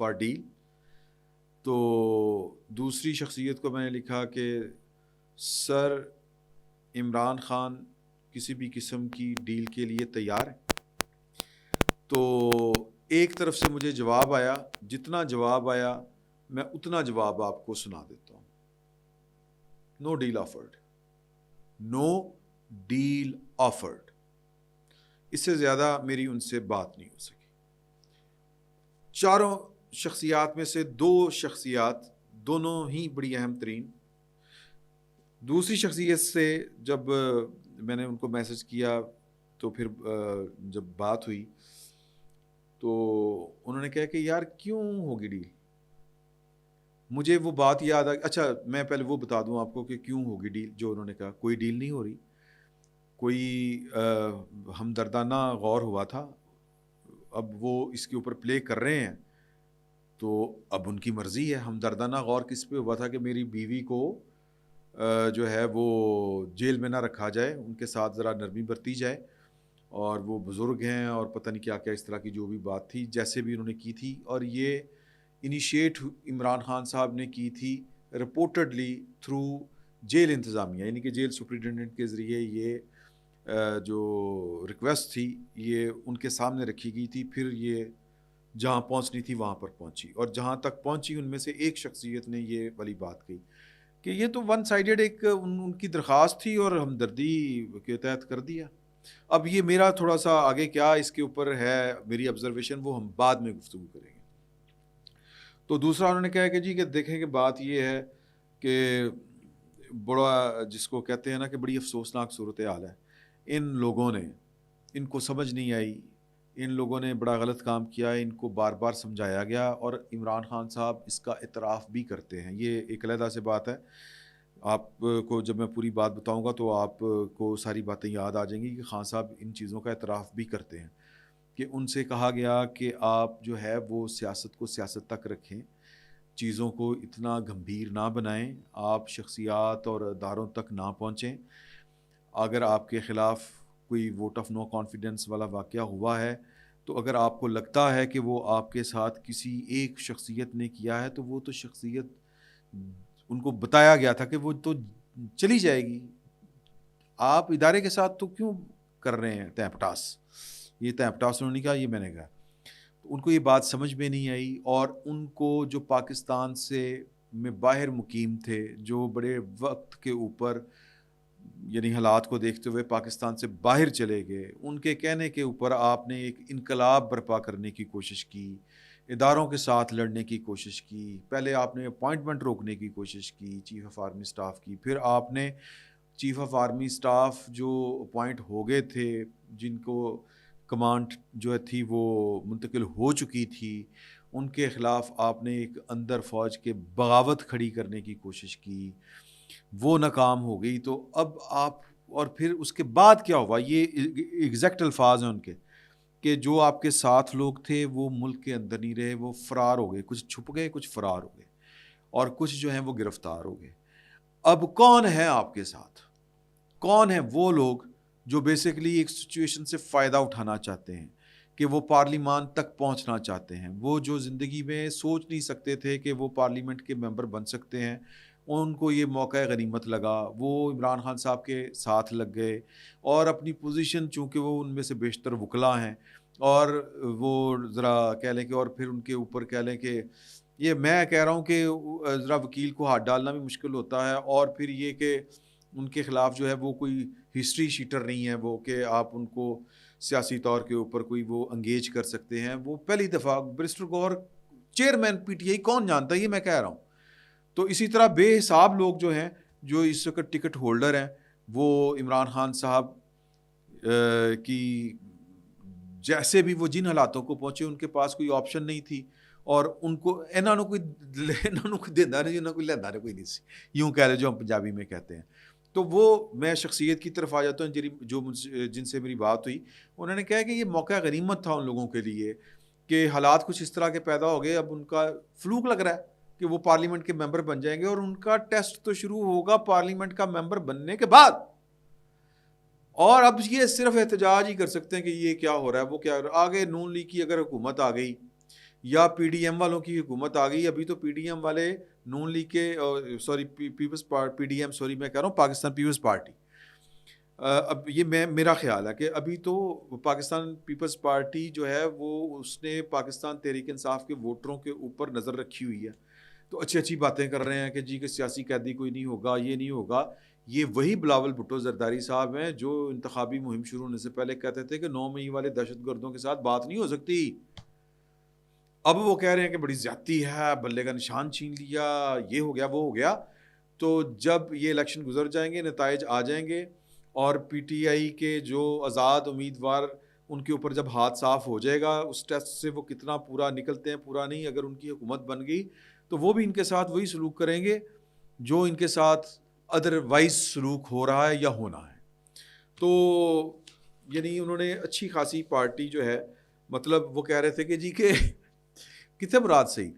For deal. تو دوسری شخصیت کو میں نے لکھا کہ سر عمران خان کسی بھی قسم کی ڈیل کے لیے تیار ہے. تو ایک طرف سے مجھے جواب آیا, جتنا جواب آیا میں اتنا جواب آپ کو سنا دیتا ہوں. Know deal offered, know deal offered. اس سے زیادہ میری ان سے بات نہیں ہو سکی. چاروں شخصیات میں سے دو شخصیات دونوں ہی بڑی اہم ترین. دوسری شخصیت سے جب میں نے ان کو میسج کیا تو پھر جب بات ہوئی تو انہوں نے کہا کہ یار کیوں ہوگی ڈیل. مجھے وہ بات یاد آ. اچھا میں پہلے وہ بتا دوں آپ کو کہ کیوں ہوگی ڈیل. جو انہوں نے کہا کوئی ڈیل نہیں ہو رہی, کوئی ہمدردانہ غور ہوا تھا, اب وہ اس کے اوپر پلے کر رہے ہیں تو اب ان کی مرضی ہے. ہمدردانہ غور کس پہ ہوا تھا کہ میری بیوی کو جو ہے وہ جیل میں نہ رکھا جائے, ان کے ساتھ ذرا نرمی برتی جائے, اور وہ بزرگ ہیں اور پتہ نہیں کیا کیا اس طرح کی جو بھی بات تھی جیسے بھی انہوں نے کی تھی. اور یہ انیشیٹ عمران خان صاحب نے کی تھی رپورٹڈلی تھرو جیل انتظامیہ, یعنی کہ جیل سپرنٹینڈنٹ کے ذریعے یہ جو ریکویسٹ تھی یہ ان کے سامنے رکھی گئی تھی. پھر یہ جہاں پہنچنی تھی وہاں پر پہنچی, اور جہاں تک پہنچی ان میں سے ایک شخصیت نے یہ والی بات کہی کہ یہ تو ون سائیڈڈ ایک ان کی درخواست تھی اور ہمدردی کے تحت کر دیا. اب یہ میرا تھوڑا سا آگے کیا اس کے اوپر ہے میری آبزرویشن, وہ ہم بعد میں گفتگو کریں گے. تو دوسرا انہوں نے کہا کہ جی کہ دیکھیں کہ بات یہ ہے کہ بڑا جس کو کہتے ہیں نا کہ بڑی افسوسناک صورتحال ہے. ان لوگوں نے, ان کو سمجھ نہیں آئی, ان لوگوں نے بڑا غلط کام کیا, ان کو بار بار سمجھایا گیا, اور عمران خان صاحب اس کا اعتراف بھی کرتے ہیں. یہ ایک علیحدہ سے بات ہے, آپ کو جب میں پوری بات بتاؤں گا تو آپ کو ساری باتیں یاد آ جائیں گی کہ خان صاحب ان چیزوں کا اعتراف بھی کرتے ہیں کہ ان سے کہا گیا کہ آپ جو ہے وہ سیاست کو سیاست تک رکھیں, چیزوں کو اتنا گمبھیر نہ بنائیں, آپ شخصیات اور اداروں تک نہ پہنچیں. اگر آپ کے خلاف کوئی ووٹ آف نو کانفیڈنس والا واقعہ ہوا ہے تو اگر آپ کو لگتا ہے کہ وہ آپ کے ساتھ کسی ایک شخصیت نے کیا ہے تو وہ تو شخصیت ان کو بتایا گیا تھا کہ وہ تو چلی جائے گی, آپ ادارے کے ساتھ تو کیوں کر رہے ہیں تیں پٹاس. یہ تیں پٹاس انہوں نے کہا, یہ میں نے کہا. تو ان کو یہ بات سمجھ میں نہیں آئی, اور ان کو جو پاکستان سے میں باہر مقیم تھے, جو بڑے وقت کے اوپر یعنی حالات کو دیکھتے ہوئے پاکستان سے باہر چلے گئے, ان کے کہنے کے اوپر آپ نے ایک انقلاب برپا کرنے کی کوشش کی, اداروں کے ساتھ لڑنے کی کوشش کی. پہلے آپ نے اپوائنٹمنٹ روکنے کی کوشش کی چیف آف آرمی سٹاف کی, پھر آپ نے چیف آف آرمی سٹاف جو اپوائنٹ ہو گئے تھے, جن کو کمانڈ جو تھی وہ منتقل ہو چکی تھی, ان کے خلاف آپ نے ایک اندر فوج کے بغاوت کھڑی کرنے کی کوشش کی, وہ ناکام ہو گئی. تو اب آپ, اور پھر اس کے بعد کیا ہوا, یہ ایگزیکٹ الفاظ ہیں ان کے کہ جو آپ کے ساتھ لوگ تھے وہ ملک کے اندر نہیں رہے, وہ فرار ہو گئے, کچھ چھپ گئے, کچھ فرار ہو گئے, اور کچھ جو ہیں وہ گرفتار ہو گئے. اب کون ہے آپ کے ساتھ, کون ہیں وہ لوگ جو بیسیکلی ایک سچویشن سے فائدہ اٹھانا چاہتے ہیں, کہ وہ پارلیمان تک پہنچنا چاہتے ہیں, وہ جو زندگی میں سوچ نہیں سکتے تھے کہ وہ پارلیمنٹ کے ممبر بن سکتے ہیں, ان کو یہ موقع غنیمت لگا, وہ عمران خان صاحب کے ساتھ لگ گئے, اور اپنی پوزیشن چونکہ وہ ان میں سے بیشتر وکلا ہیں, اور وہ ذرا کہہ لیں کہ, اور پھر ان کے اوپر کہہ لیں کہ یہ میں کہہ رہا ہوں کہ ذرا وکیل کو ہاتھ ڈالنا بھی مشکل ہوتا ہے, اور پھر یہ کہ ان کے خلاف جو ہے وہ کوئی ہسٹری شیٹر نہیں ہے وہ کہ آپ ان کو سیاسی طور کے اوپر کوئی وہ انگیج کر سکتے ہیں. وہ پہلی دفعہ barrister Gohar chairman P T I کون جانتا ہے, یہ میں کہہ رہا ہوں. تو اسی طرح بے حساب لوگ جو ہیں جو اس وقت ٹکٹ ہولڈر ہیں, وہ عمران خان صاحب کی جیسے بھی وہ جن حالاتوں کو پہنچے ان کے پاس کوئی آپشن نہیں تھی, اور ان کو انہوں نے کوئی دینا نہیں, انہوں نے کوئی لینا کوئی نہیں سی, یوں کہہ لیں جو ہم پنجابی میں کہتے ہیں. تو وہ میں شخصیت کی طرف آ جاتا ہوں جو جن سے میری بات ہوئی. انہوں نے کہا کہ یہ موقع غنیمت تھا ان لوگوں کے لیے کہ حالات کچھ اس طرح کے پیدا ہو گئے, اب ان کا فلوک لگ رہا ہے کہ وہ پارلیمنٹ کے ممبر بن جائیں گے, اور ان کا ٹیسٹ تو شروع ہوگا پارلیمنٹ کا ممبر بننے کے بعد, اور اب یہ صرف احتجاج ہی کر سکتے ہیں کہ یہ کیا ہو رہا ہے, وہ کیا آگے نون لیگ کی اگر حکومت آ گئی یا پی ڈی ایم والوں کی حکومت آ گئی. ابھی تو پی ڈی ایم والے نون لیگ کے sorry Peoples P D M sorry میں کہہ رہا ہوں پاکستان پیپلز پارٹی. اب یہ میرا خیال ہے کہ ابھی تو پاکستان پیپلز پارٹی جو ہے وہ اس نے پاکستان تحریک انصاف کے ووٹروں کے اوپر نظر رکھی ہوئی ہے. تو اچھی باتیں کر رہے ہیں کہ جی کہ سیاسی قیدی کوئی نہیں ہوگا, یہ نہیں ہوگا. یہ وہی بلاول بھٹو زرداری صاحب ہیں جو انتخابی مہم شروع ہونے سے پہلے کہتے تھے کہ 9 مئی والے دہشت گردوں کے ساتھ بات نہیں ہو سکتی. اب وہ کہہ رہے ہیں کہ بڑی زیادتی ہے, بلے کا نشان چھین لیا, یہ ہو گیا وہ ہو گیا. تو جب یہ الیکشن گزر جائیں گے, نتائج آ جائیں گے, اور پی ٹی آئی کے جو آزاد امیدوار ان کے اوپر جب ہاتھ صاف ہو جائے گا اس ٹیسٹ سے وہ کتنا پورا نکلتے ہیں پورا نہیں, اگر ان کی حکومت بن گئی تو وہ بھی ان کے ساتھ وہی سلوک کریں گے جو ان کے ساتھ ادروائز سلوک ہو رہا ہے یا ہونا ہے. تو یعنی انہوں نے اچھی خاصی پارٹی جو ہے, مطلب وہ کہہ رہے تھے کہ جی کہ کتنے مراد سے ہی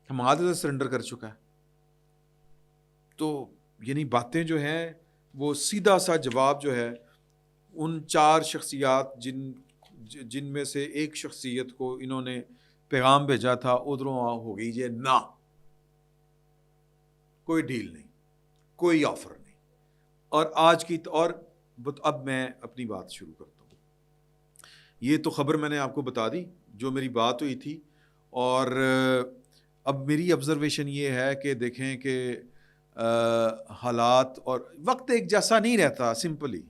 ہم آدھے سرنڈر کر چکا ہے. تو یعنی باتیں جو ہیں وہ سیدھا سا جواب جو ہے ان 4 شخصیات جن میں سے ایک شخصیت کو انہوں نے پیغام بھیجا تھا ادھروں ہو گئی یہ نہ, کوئی ڈیل نہیں, کوئی آفر نہیں. اور آج کی اور اب میں اپنی بات شروع کرتا ہوں. یہ تو خبر میں نے آپ کو بتا دی جو میری بات ہوئی تھی, اور اب میری آبزرویشن یہ ہے کہ دیکھیں کہ حالات اور وقت ایک جیسا نہیں رہتا. سمپلی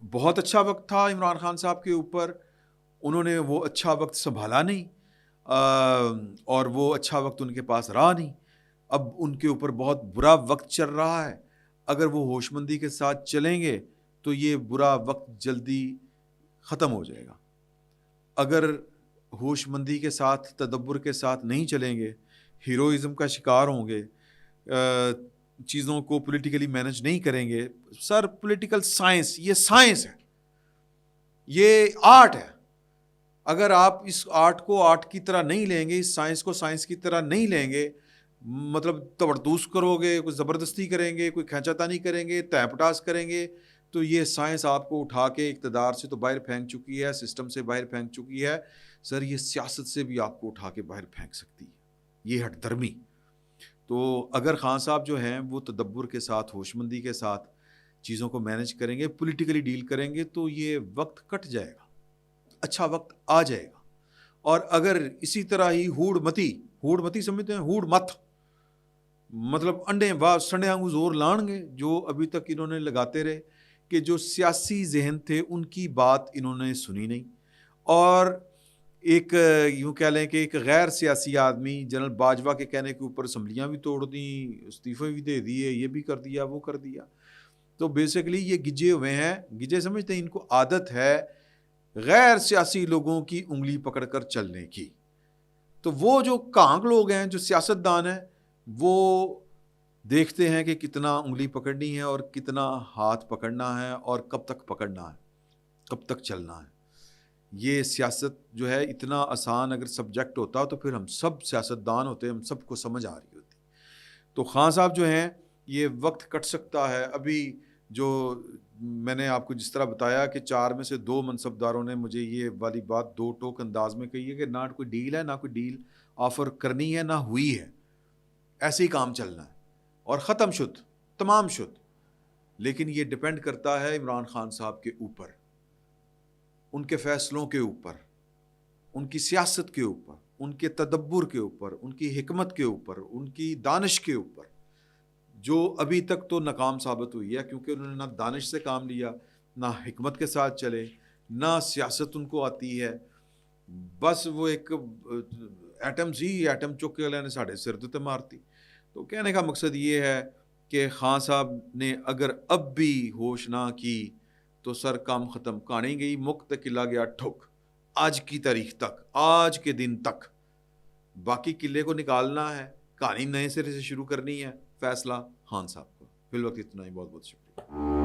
بہت اچھا وقت تھا عمران خان صاحب کے اوپر, انہوں نے وہ اچھا وقت سنبھالا نہیں, اور وہ اچھا وقت ان کے پاس رہا نہیں. اب ان کے اوپر بہت برا وقت چل رہا ہے. اگر وہ ہوش مندی کے ساتھ چلیں گے تو یہ برا وقت جلدی ختم ہو جائے گا. اگر ہوش مندی کے ساتھ تدبر کے ساتھ نہیں چلیں گے, ہیروئزم کا شکار ہوں گے, چیزوں کو پولیٹیکلی مینج نہیں کریں گے. سر پولیٹیکل سائنس یہ سائنس ہے, یہ آرٹ ہے. اگر آپ اس آرٹ کو آرٹ کی طرح نہیں لیں گے, اس سائنس کو سائنس کی طرح نہیں لیں گے, مطلب تبڑتوس کرو گے, کوئی زبردستی کریں گے, کوئی کھینچا تانی کریں گے, تہ پٹاس کریں گے, تو یہ سائنس آپ کو اٹھا کے اقتدار سے تو باہر پھینک چکی ہے, سسٹم سے باہر پھینک چکی ہے. سر یہ سیاست سے بھی آپ کو اٹھا کے باہر پھینک سکتی ہے, یہ ہٹ درمی. تو اگر خان صاحب جو ہیں وہ تدبر کے ساتھ ہوش مندی کے ساتھ چیزوں کو مینج کریں گے, پولیٹیکلی ڈیل کریں گے, تو یہ وقت کٹ جائے گا, اچھا وقت آ جائے گا. اور اگر اسی طرح ہی ہوڑ متی سمجھتے ہیں, ہوڑ مت مطلب انڈے سنڈے آنگو زور لان گے, جو ابھی تک انہوں نے لگاتے رہے کہ جو سیاسی ذہن تھے ان کی بات انہوں نے سنی نہیں. اور ایک یوں کہہ لیں کہ ایک غیر سیاسی آدمی جنرل باجوہ کے کہنے کے اوپر اسمبلیاں بھی توڑ دیں, استعفے بھی دے دیے, یہ بھی کر دیا وہ کر دیا. تو بیسیکلی یہ گجے ہوئے ہیں, گجے سمجھتے ہیں, ان کو عادت ہے غیر سیاسی لوگوں کی انگلی پکڑ کر چلنے کی. تو وہ جو کانک لوگ ہیں, جو سیاست دان ہیں, وہ دیکھتے ہیں کہ کتنا انگلی پکڑنی ہے اور کتنا ہاتھ پکڑنا ہے اور کب تک پکڑنا ہے, کب تک چلنا ہے. یہ سیاست جو ہے اتنا آسان اگر سبجیکٹ ہوتا تو پھر ہم سب سیاست دان ہوتے, ہم سب کو سمجھ آ رہی ہوتی. تو خان صاحب جو ہیں یہ وقت کٹ سکتا ہے. ابھی جو میں نے آپ کو جس طرح بتایا کہ 4 میں سے 2 منصبداروں نے مجھے یہ والی بات 2 ٹوک انداز میں کہی ہے کہ نہ کوئی ڈیل ہے, نہ کوئی ڈیل آفر کرنی ہے, نہ ہوئی ہے, ایسے ہی کام چلنا ہے اور ختم شد, تمام شد. لیکن یہ ڈپینڈ کرتا ہے عمران خان صاحب کے اوپر, ان کے فیصلوں کے اوپر, ان کی سیاست کے اوپر, ان کے تدبر کے اوپر, ان کی حکمت کے اوپر, ان کی دانش کے اوپر, جو ابھی تک تو ناکام ثابت ہوئی ہے کیونکہ انہوں نے نہ دانش سے کام لیا, نہ حکمت کے ساتھ چلے, نہ سیاست ان کو آتی ہے. بس وہ ایک ایٹم سی ایٹم چک کے نے ساڑھے سر تے مارتی. تو کہنے کا مقصد یہ ہے کہ خان صاحب نے اگر اب بھی ہوش نہ کی تو سر کام ختم, کہانی گئی مک تے قلعہ گیا ٹھک. آج کی تاریخ تک, آج کے دن تک باقی قلعے کو نکالنا ہے, کہانی نئے سرے سے شروع کرنی ہے, فیصلہ خان صاحب کو. فی الوقت اتنا ہی, بہت بہت شکریہ.